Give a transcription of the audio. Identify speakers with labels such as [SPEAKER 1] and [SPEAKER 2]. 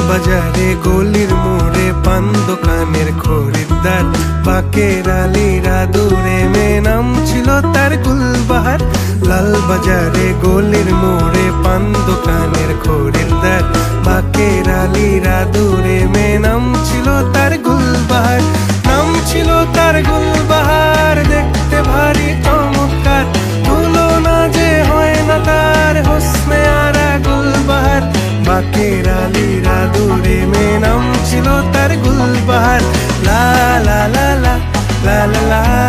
[SPEAKER 1] বাজারে গলির মোড়ে পান দোকানের খরিদ্দার, বাকের আলীরা দূরে মেয়ে নাম ছিল তার গুলবাহার। লাল বাজারে গলির মোড়ে পান দোকানের খরিদ্দার, বাকের আলীরা দূরে মেয়ে নাম ছিল তার গুলবাহার। নাম ছিল তার গুলবাহার, দেখতে ভারী চমৎকার, তুলনা যে হয় না তার হোসনে আরা গুলবাহার। বাকের আলীরা দূরে মেয়ে নাম ছিল তার গুলবাহার। লা লা লা লা লা লা লা